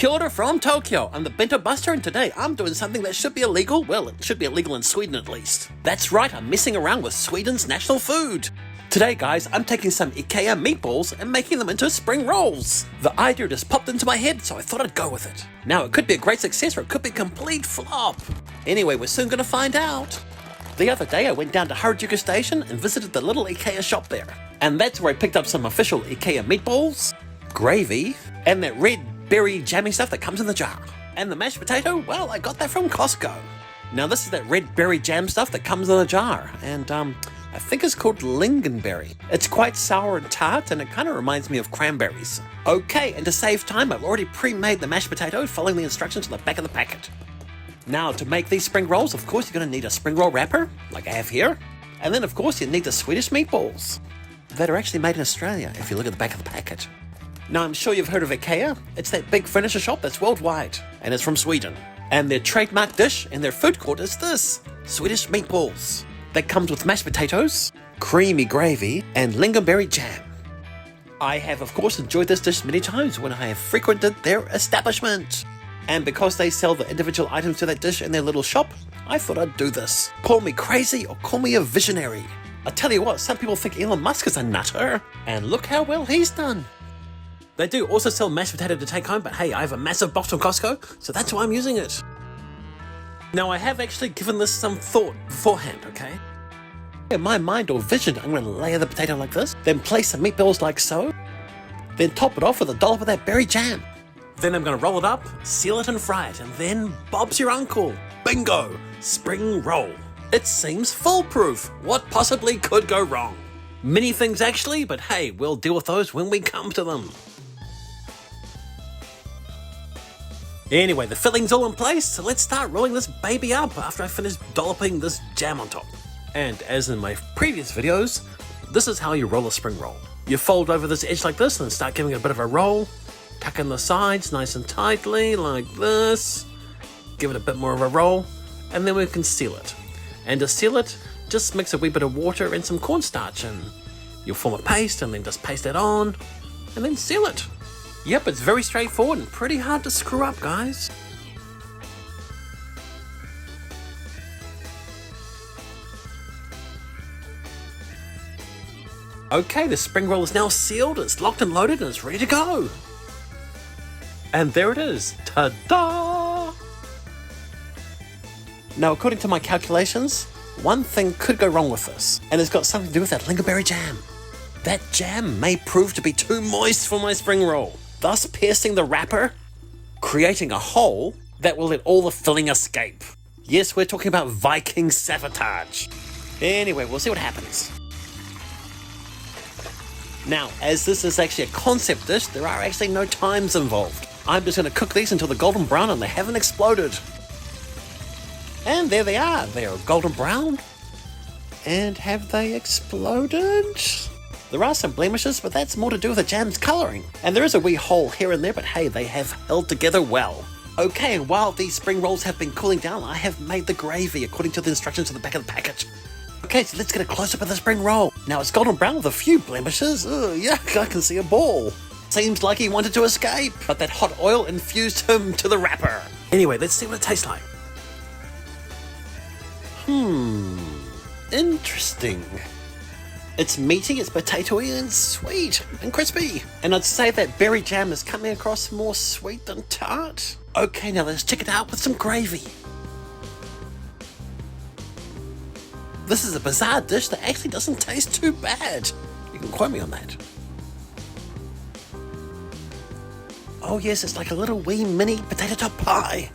Kia ora from Tokyo. I'm the Bento Buster, and today I'm doing something that should be illegal. Well, it should be illegal in Sweden at least. That's right, I'm messing around with Sweden's national food. Today, guys, I'm taking some Ikea meatballs and making them into spring rolls. The idea just popped into my head, so I thought I'd go with it. Now, it could be a great success or it could be a complete flop. Anyway, we're soon gonna find out. The other day, I went down to Harajuku Station and visited the little Ikea shop there. And that's where I picked up some official Ikea meatballs, gravy, and that red berry jammy stuff that comes in the jar. And the mashed potato, well, I got that from Costco. Now, this is that red berry jam stuff that comes in a jar, and I think it's called lingonberry. It's quite sour and tart, and it kind of reminds me of cranberries. Okay, and to save time, I've already pre-made the mashed potato following the instructions on the back of the packet. Now, to make these spring rolls, of course, you're going to need a spring roll wrapper, like I have here. And then, of course, you need the Swedish meatballs that are actually made in Australia, if you look at the back of the packet. Now, I'm sure you've heard of Ikea. It's that big furniture shop that's worldwide, and it's from Sweden. And their trademark dish in their food court is this, Swedish meatballs. That comes with mashed potatoes, creamy gravy, and lingonberry jam. I have, of course, enjoyed this dish many times when I have frequented their establishment. And because they sell the individual items to that dish in their little shop, I thought I'd do this. Call me crazy or call me a visionary. I tell you what, some people think Elon Musk is a nutter, and look how well he's done. They do also sell mashed potato to take home, but hey, I have a massive box from Costco, so that's why I'm using it. Now, I have actually given this some thought beforehand, okay? In my mind or vision, I'm going to layer the potato like this, then place some meatballs like so, then top it off with a dollop of that berry jam. Then I'm going to roll it up, seal it and fry it, and then Bob's your uncle. Bingo! Spring roll. It seems foolproof. What possibly could go wrong? Many things actually, but hey, we'll deal with those when we come to them. Anyway, the filling's all in place, so let's start rolling this baby up after I finish dolloping this jam on top. And as in my previous videos, this is how you roll a spring roll. You fold over this edge like this and start giving it a bit of a roll. Tuck in the sides nice and tightly like this. Give it a bit more of a roll, and then we can seal it. And to seal it, just mix a wee bit of water and some cornstarch, and you'll form a paste, and then just paste it on, and then seal it. Yep, it's very straightforward and pretty hard to screw up, guys. Okay, the spring roll is now sealed, it's locked and loaded, and it's ready to go. And there it is. Ta-da! Now, according to my calculations, one thing could go wrong with this, and it's got something to do with that lingonberry jam. That jam may prove to be too moist for my spring roll, thus piercing the wrapper, creating a hole that will let all the filling escape. Yes, we're talking about Viking sabotage. Anyway, we'll see what happens. Now, as this is actually a concept dish, there are actually no times involved. I'm just going to cook these until they're golden brown and they haven't exploded. And there they are. They are golden brown. And have they exploded? There are some blemishes, but that's more to do with the jam's colouring. And there is a wee hole here and there, but hey, they have held together well. Okay, and while these spring rolls have been cooling down, I have made the gravy according to the instructions on the back of the packet. Okay, so let's get a close-up of the spring roll. Now, it's golden brown with a few blemishes. Yuck, I can see a ball. Seems like he wanted to escape, but that hot oil infused him to the wrapper. Anyway, let's see what it tastes like. Interesting. It's meaty, it's potatoey, and sweet, and crispy. And I'd say that berry jam is coming across more sweet than tart. Okay, now let's check it out with some gravy. This is a bizarre dish that actually doesn't taste too bad. You can quote me on that. Oh yes, it's like a little wee mini potato top pie.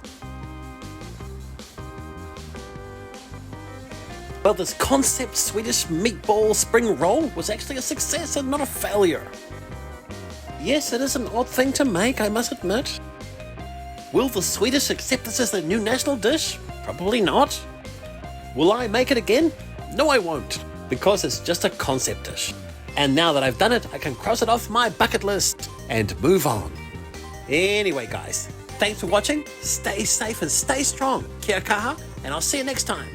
Well, this concept Swedish meatball spring roll was actually a success and not a failure. Yes, it is an odd thing to make, I must admit. Will the Swedish accept this as their new national dish? Probably not. Will I make it again? No, I won't, because it's just a concept dish. And now that I've done it, I can cross it off my bucket list and move on. Anyway, guys, thanks for watching. Stay safe and stay strong. Kia kaha, and I'll see you next time.